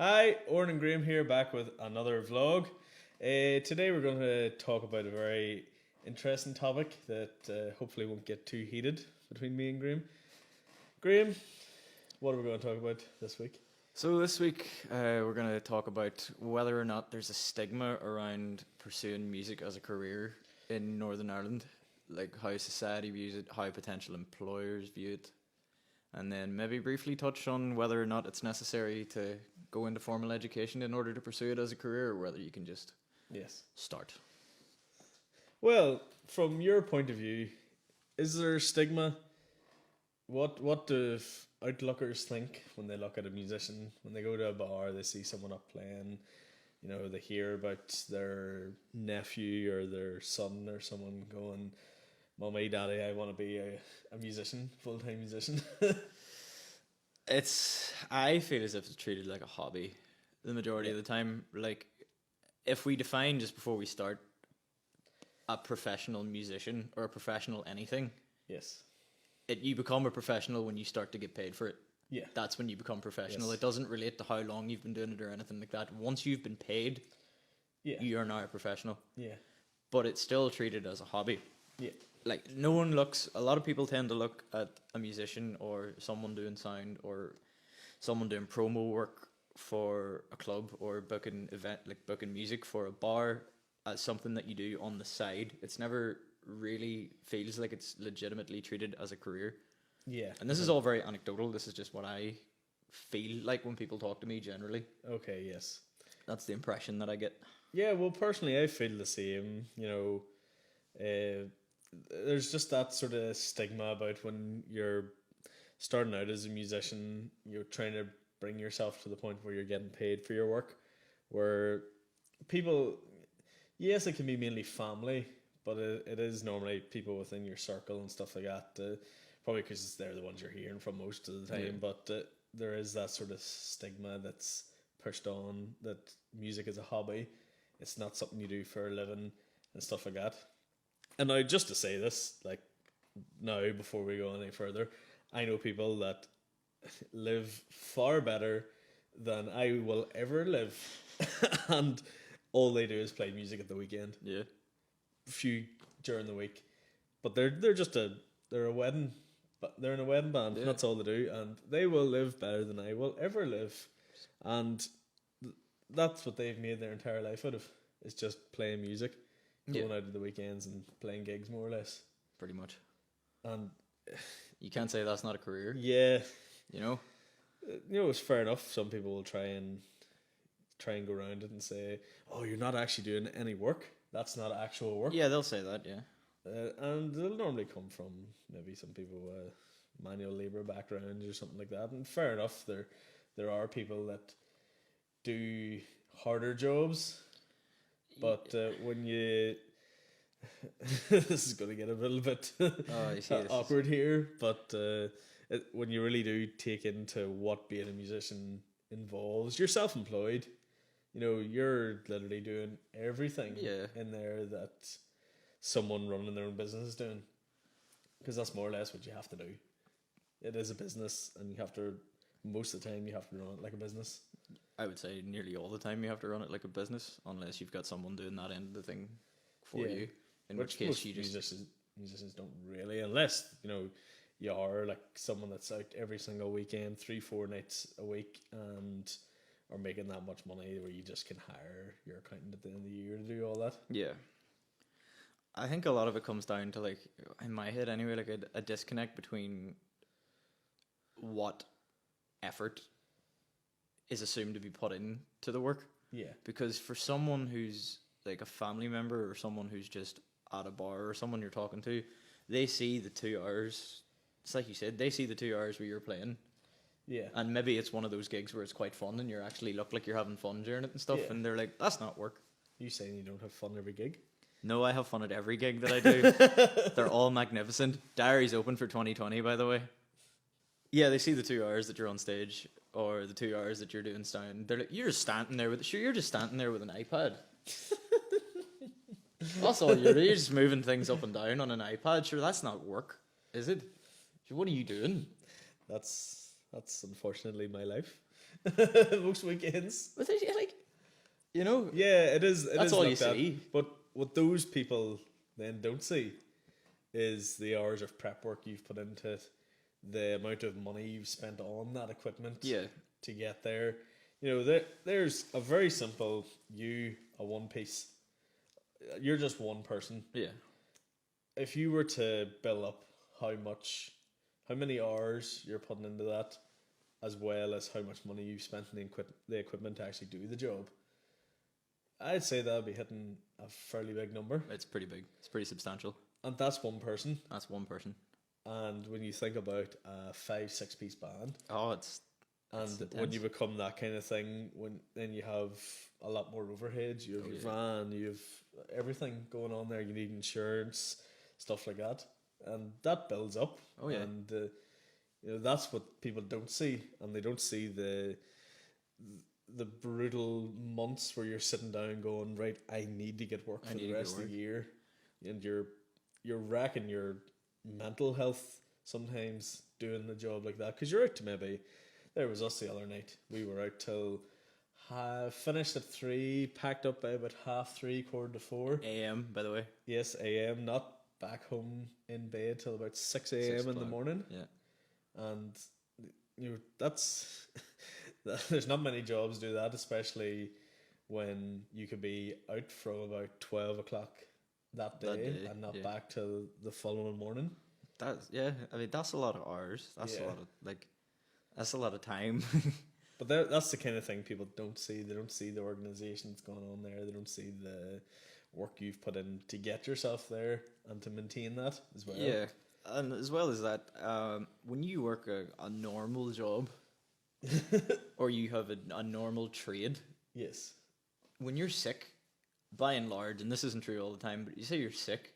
Hi, Oren and Graham here, back with another vlog. Today we're going to talk about a very interesting topic that hopefully won't get too heated between me and Graham. Graham, what are we going to talk about this week? So this week we're going to talk about whether or not there's a stigma around pursuing music as a career in Northern Ireland, like how society views it, how potential employers view it, and then maybe briefly touch on whether or not it's necessary to go into formal education in order to pursue it as a career, or whether you can just start. Well, from your point of view, is there stigma? What do outlookers think when they look at a musician? When they go to a bar, they see someone up playing, they hear about their nephew or their son or someone going, "Mommy, Daddy, I want to be a musician, full-time musician." I feel as if it's treated like a hobby the majority of the time. Like, if we define just before we start a professional musician or a professional anything, Yes. you become a professional when you start to get paid for it. Yeah. That's when you become professional. Yes. It doesn't relate to how long you've been doing it or anything like that. Once you've been paid, you are now a professional. Yeah. But it's still treated as a hobby. Yeah. Like, a lot of people tend to look at a musician or someone doing sound or someone doing promo work for a club or booking music for a bar as something that you do on the side. It's never really feels like it's legitimately treated as a career. Yeah. And this is all very anecdotal. This is just what I feel like when people talk to me generally. Okay, yes. That's the impression that I get. Yeah, well, personally, I feel the same. There's just that sort of stigma about when you're starting out as a musician, you're trying to bring yourself to the point where you're getting paid for your work, where people, yes, it can be mainly family, but it is normally people within your circle and stuff like that, probably because they're the ones you're hearing from most of the time. Yeah. But there is that sort of stigma that's pushed on that music is a hobby. It's not something you do for a living and stuff like that. And now, just to say this, like, now before we go any further, I know people that live far better than I will ever live, and all they do is play music at the weekend. Yeah. Few during the week, but they're a wedding, but they're in a wedding band. Yeah. That's all they do, and they will live better than I will ever live, and that's what they've made their entire life out of. Is just playing music, going out of the weekends and playing gigs, more or less. Pretty much. And you can't say that's not a career. Yeah, it's fair enough. Some people will try and go around it and say, "Oh, you're not actually doing any work. That's not actual work." Yeah, they'll say that. Yeah. And they'll normally come from maybe some people manual labor backgrounds or something like that. And fair enough, there are people that do harder jobs, but when you this is going to get a little bit awkward here, but when you really do take into what being a musician involves, you're self-employed. You're literally doing everything in there that someone running their own business is doing, because that's more or less what you have to do. It is a business, and most of the time you have to run it like a business. I would say nearly all the time you have to run it like a business, unless you've got someone doing that end of the thing for you. In which case, most you just musicians don't really, unless you are like someone that's out every single weekend, 3-4 nights a week, and are making that much money where you just can hire your accountant at the end of the year to do all that. Yeah. I think a lot of it comes down to, like, in my head anyway, like a disconnect between what effort is assumed to be put into the work. Yeah. Because for someone who's like a family member or someone who's just at a bar or someone you're talking to, they see the 2 hours. It's like you said, they see the 2 hours where you're playing. Yeah. And maybe it's one of those gigs where it's quite fun and you actually look like you're having fun during it and stuff. Yeah. And they're like, that's not work. You saying you don't have fun every gig? No, I have fun at every gig that I do. They're all magnificent. Diary's open for 2020, by the way. Yeah, they see the 2 hours that you're on stage or the 2 hours that you're doing sound. They're like, you're just standing there with an iPad. That's all you're doing. You're just moving things up and down on an iPad. Sure, that's not work, is it? What are you doing? That's unfortunately my life. most weekends. But they, like, you know, Yeah, it is. that's all you see. But what those people then don't see is the hours of prep work you've put into it, the amount of money you've spent on that equipment Yeah. to get there. You know, there's a very simple a one piece. You're just one person. Yeah. If you were to build up how many hours you're putting into that, as well as how much money you've spent in the equipment to actually do the job, I'd say that'd be hitting a fairly big number. It's pretty big. It's pretty substantial. And that's one person. That's one person. And when you think about a 5-6 piece band, Oh, it's and when intense. you become that kind of thing, then you have a lot more overheads. You have your van, you have everything going on there. You need insurance, stuff like that, and that builds up. Oh, yeah. And you know, that's what people don't see, and they don't see the brutal months where you're sitting down going, right, I need to get work for the rest of the year, and you're wrecking your mental health sometimes doing the job like that, because you're out to maybe. There was us the other night. We were out till finished at 3, packed up by about 3:30, 4:45 AM, by the way. Yes, AM. Not back home in bed till about 6 6 a.m. in the o'clock. morning. Yeah. And you know, that's there's not many jobs do that, especially when you could be out from about 12 o'clock that day and not back till the following morning. That's I mean, that's a lot of hours. That's a lot of that's a lot of time. But that's the kind of thing people don't see. They don't see the organisation that's going on there. They don't see the work you've put in to get yourself there and to maintain that as well. Yeah, and as well as that, when you work a normal job, or you have a normal trade, Yes. when you're sick, by and large, and this isn't true all the time, but you say you're sick,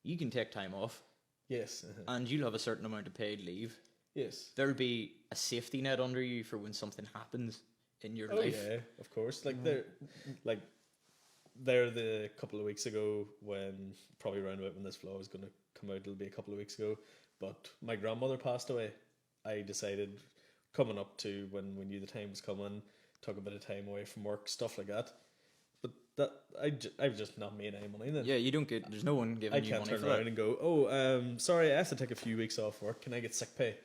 you can take time off, Yes. and you'll have a certain amount of paid leave. Yes. There'll be a safety net under you for when something happens in your Oh life. yeah, of course. Like there the couple of weeks ago, when probably around about when this vlog is going to come out, it'll be a couple of weeks ago. But my grandmother passed away. I decided coming up to when we knew the time was coming, took a bit of time away from work, stuff like that. But that I've just not made any money then. Yeah, you don't get. There's no one giving I you can't money turn for around that. and go, oh, sorry, I have to take a few weeks off work. Can I get sick pay?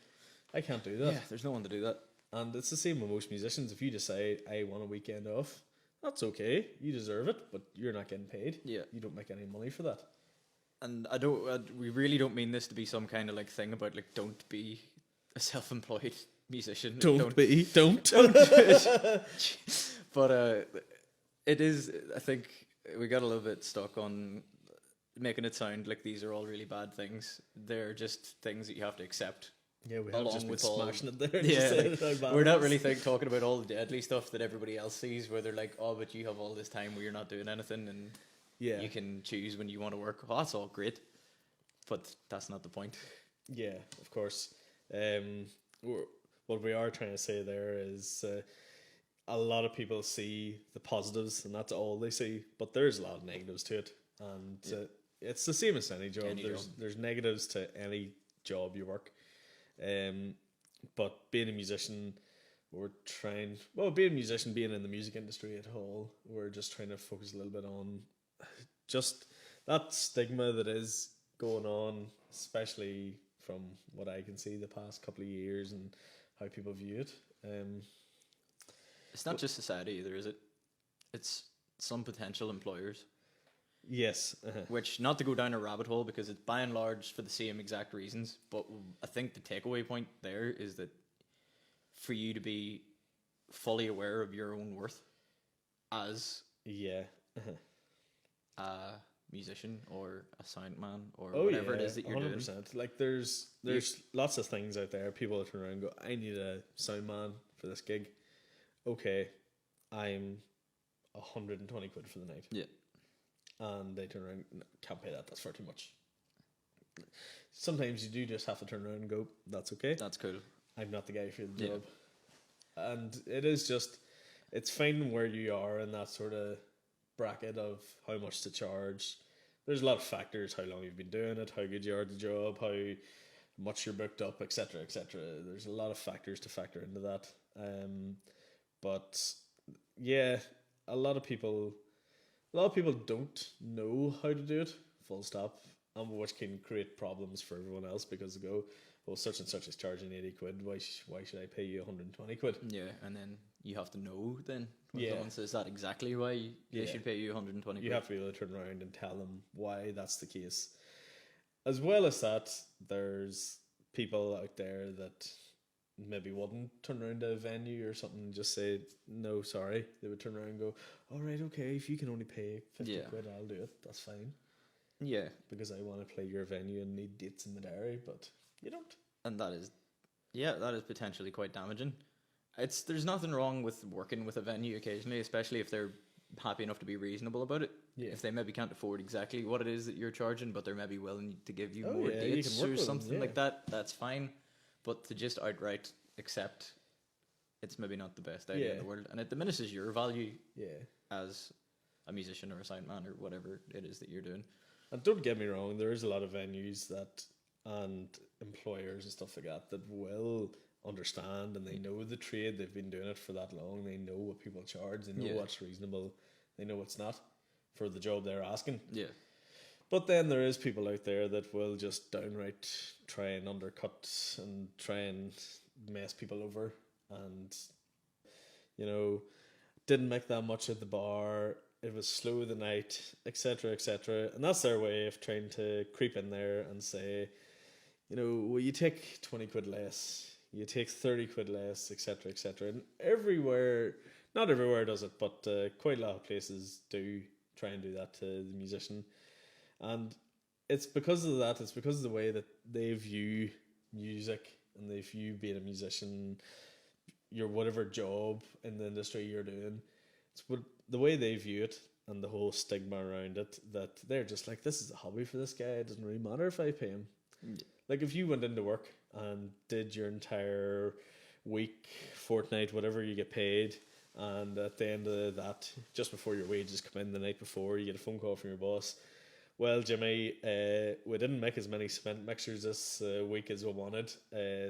I can't do that. Yeah, there's no one to do that. And it's the same with most musicians. If you decide I want a weekend off, that's okay. You deserve it, but you're not getting paid. Yeah. You don't make any money for that. And I don't. We really don't mean this to be some kind of like thing about like don't be a self-employed musician. Don't. But it is. I think we got a little bit stuck on making it sound like these are all really bad things. They're just things that you have to accept. Yeah, we have Along just been with all- smashing it there. Yeah, Just saying how bad we're it not is. really talking about all the deadly stuff that everybody else sees, where they're like, "Oh, but you have all this time where you're not doing anything, and Yeah, you can choose when you want to work." Oh, that's all great, but that's not the point. yeah, of course. What we are trying to say there is a lot of people see the positives, and that's all they see. But there's a lot of negatives to it, and it's the same as any job. There's negatives to any job you work. But being a musician, being in the music industry at all, we're just trying to focus a little bit on just that stigma that is going on, especially from what I can see the past couple of years and how people view it. It's not just society either, is it? It's some potential employers, Yes. which, not to go down a rabbit hole because it's by and large for the same exact reasons, but I think the takeaway point there is that for you to be fully aware of your own worth as Yeah. a musician or a sound man or Oh, whatever yeah, it is that you're 100%. doing. Like there's lots of things out there. People turn around and go, I need a sound man for this gig. Okay, I'm 120 quid for the night. Yeah. And they turn around, no, can't pay that, that's far too much. Sometimes you do just have to turn around and go, that's okay. That's cool. I'm not the guy for the Yeah. job. And it is just, it's finding where you are in that sort of bracket of how much to charge. There's a lot of factors, how long you've been doing it, how good you are at the job, how much you're booked up, etc., etc. There's a lot of factors to factor into that. But yeah, a lot of people don't know how to do it. Full stop. And which can create problems for everyone else because they go, well, such and such is charging 80 quid. Why should I pay you 120 quid? Yeah, and then you have to know then when Yeah. someone says that exactly why they Yeah. should pay you 120 You quid. have to be able to turn around and tell them why that's the case. As well as that, there's people out there that maybe wouldn't turn around to a venue or something and just say, no, sorry. They would turn around and go, all right, okay, if you can only pay 50 Yeah. quid, I'll do it. That's fine. Yeah, Because I want to play your venue and need dates in the diary, but you don't. and that is potentially quite damaging. There's nothing wrong with working with a venue occasionally, especially if they're happy enough to be reasonable about it. Yeah. If they maybe can't afford exactly what it is that you're charging, but they're maybe willing to give you Oh, more yeah, you dates can work or with them, something yeah. like that, that's fine. But to just outright accept, it's maybe not the best idea in Yeah. the world, and it diminishes your value Yeah. as a musician or a soundman or whatever it is that you're doing. And don't get me wrong, there is a lot of venues that and employers and stuff like that will understand and they know the trade, they've been doing it for that long, they know what people charge, they know Yeah. what's reasonable, they know what's not for the job they're asking. Yeah. But then there is people out there that will just downright try and undercut and try and mess people over and didn't make that much at the bar, it was slow the night, etc., etc. And that's their way of trying to creep in there and say, well, you take 20 quid less, you take 30 quid less, etc., etc. And everywhere, not everywhere does it, but quite a lot of places do try and do that to the musician. And it's because of that, it's because of the way that they view music and they view being a musician, your whatever job in the industry you're doing. It's the way they view it and the whole stigma around it, that they're just like, this is a hobby for this guy, it doesn't really matter if I pay him. Yeah. Like if you went into work and did your entire week, fortnight, whatever you get paid, and at the end of that, just before your wages come in the night before, you get a phone call from your boss, well, Jimmy, we didn't make as many cement mixers this week as we wanted,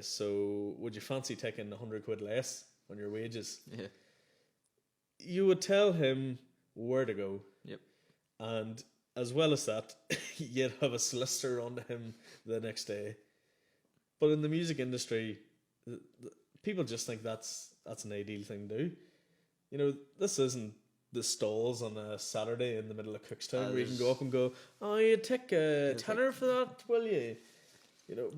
so would you fancy taking 100 quid less on your wages? Yeah. You would tell him where to go. Yep. And as well as that, you'd have a solicitor on to him the next day. But in the music industry, people just think that's an ideal thing to do. This isn't the stalls on a Saturday in the middle of Cookstown where you can go up and go, oh, you take a tenner for that, will you?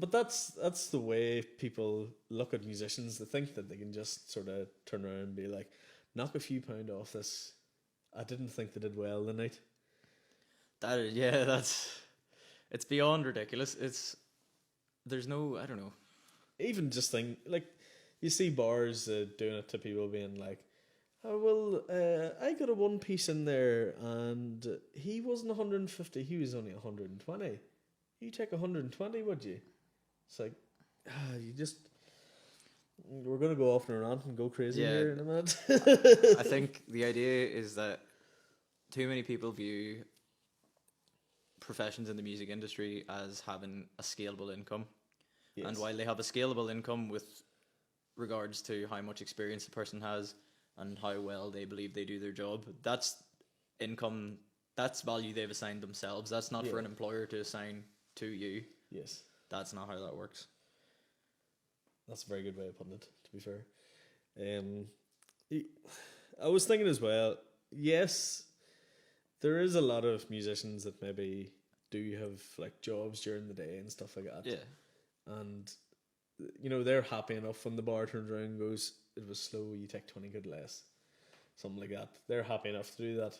But that's the way people look at musicians. They think that they can just sort of turn around and be like, knock a few pound off this. I didn't think they did well the night. It's beyond ridiculous. There's no, I don't know. Even just think, like, you see bars doing it to people being like, oh, well, I got a one piece in there and he wasn't 150, he was only 120. You take 120, would you? It's like, we're going to go off on a rant and go crazy here in a minute. I think the idea is that too many people view professions in the music industry as having a scalable income. Yes. And while they have a scalable income with regards to how much experience the person has and how well they believe they do their job, that's income, that's value they've assigned themselves. That's not for an employer to assign to you. Yes. That's not how that works. That's a very good way of putting it, to be fair. I was thinking as well, yes, there is a lot of musicians that maybe do have like jobs during the day and stuff like that. Yeah. And they're happy enough when the bar turns around and goes, it was slow, you take 20 quid less. Something like that. They're happy enough to do that.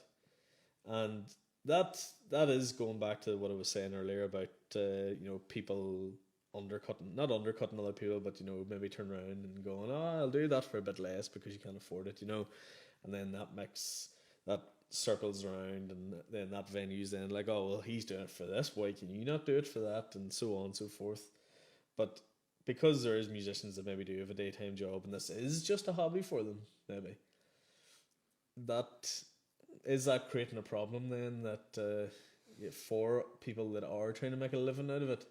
And that is going back to what I was saying earlier about people not undercutting other people, but maybe turn around and going, oh, I'll do that for a bit less because you can't afford it, and then that circles around, and then that venue's then like, oh, well, he's doing it for this, why can you not do it for that, and so on and so forth. But because there is musicians that maybe do have a daytime job and this is just a hobby for them, maybe that creating a problem then that for people that are trying to make a living out of it.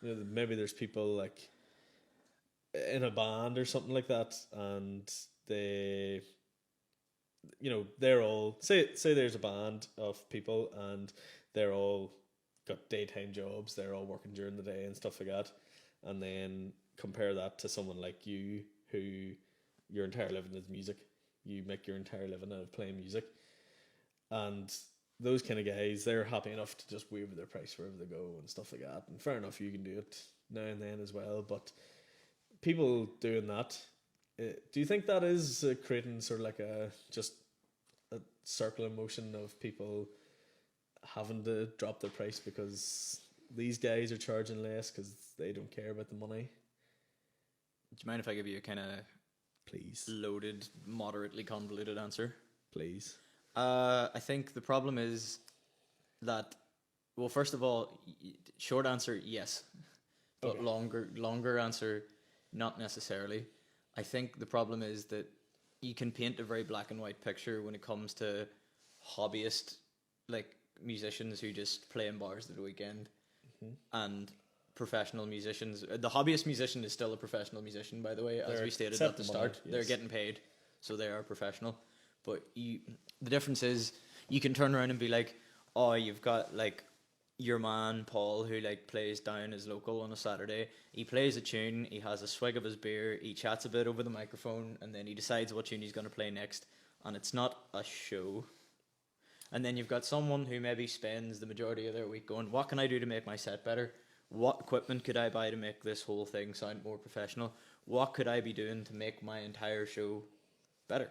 Maybe there's people like in a band or something like that, and they, they're all say there's a band of people and they're all got daytime jobs, they're all working during the day and stuff like that, and then compare that to someone like you who your entire living is music. You make your entire living out of playing music, and those kind of guys, they're happy enough to just waive their price wherever they go and stuff like that. And fair enough, you can do it now and then as well. But people doing that, do you think that is creating sort of like a circular motion of people having to drop their price because these guys are charging less because they don't care about the money? Do you mind if I give you a kind of Please. loaded, moderately convoluted answer? Please. I think the problem is that, well, first of all, short answer, yes. But Okay. longer answer, not necessarily. I think the problem is that you can paint a very black and white picture when it comes to hobbyist, like musicians who just play in bars at the weekend, and professional musicians. The hobbyist musician is still a professional musician, by the way, as They're we stated at the accepting money, start. They're yes. getting paid, so they are professional. But the difference is you can turn around and be like, oh, you've got like your man Paul who like plays down his local on a Saturday. He plays a tune, he has a swig of his beer, he chats a bit over the microphone, and then he decides what tune he's going to play next, and it's not a show. And then you've got someone who maybe spends the majority of their week going, what can I do to make my set better? What equipment could I buy to make this whole thing sound more professional? What could I be doing to make my entire show better?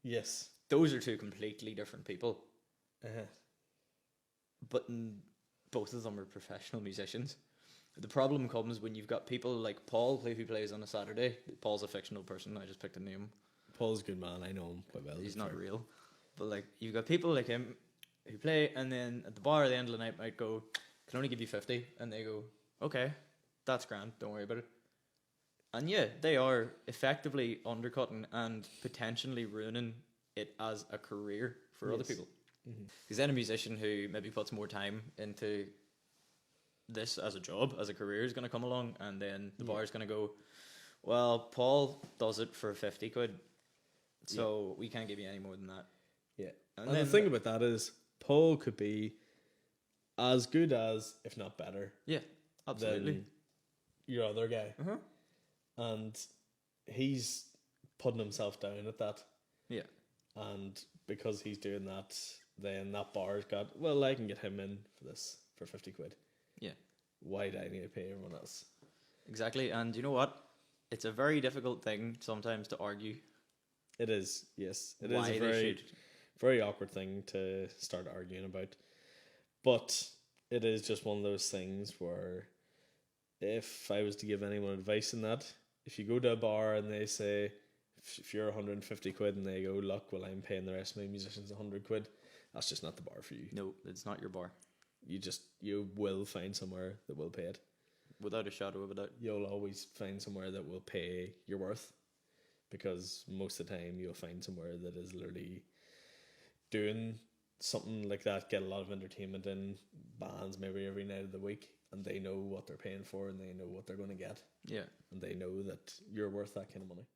Yes. Those are two completely different people. Uh-huh. But both of them are professional musicians. The problem comes when you've got people like Paul who plays on a Saturday. Paul's a fictional person, I just picked a name. Paul's a good man, I know him quite well. He's not real. But like you've got people like him who play, and then at the bar at the end of the night might go, can only give you 50, and they go, okay, that's grand, don't worry about it. And yeah, they are effectively undercutting and potentially ruining it as a career for other people. Because then a musician who maybe puts more time into this as a job, as a career, is going to come along, and then the bar is going to go, well, Paul does it for 50 quid, so we can't give you any more than that. Yeah. And And then the thing about that is, Paul could be as good as, if not better, yeah, absolutely. than your other guy. Uh-huh. And he's putting himself down at that. Yeah. And because he's doing that, then that bar's got, well, I can get him in for this for 50 quid. Yeah. Why do I need to pay everyone else? Exactly. And you know what? It's a very difficult thing sometimes to argue. It is, yes. It why is a they very, should. very awkward thing to start arguing about. But it is just one of those things where if I was to give anyone advice in that, if you go to a bar and they say, if you're 150 quid and they go, look, well, I'm paying the rest of my musicians 100 quid, that's just not the bar for you. No, it's not your bar. You will find somewhere that will pay it. Without a shadow of a doubt. You'll always find somewhere that will pay your worth, because most of the time you'll find somewhere that is literally doing something like that, get a lot of entertainment in, bands maybe every night of the week, and they know what they're paying for and they know what they're going to get. Yeah. And they know that you're worth that kind of money.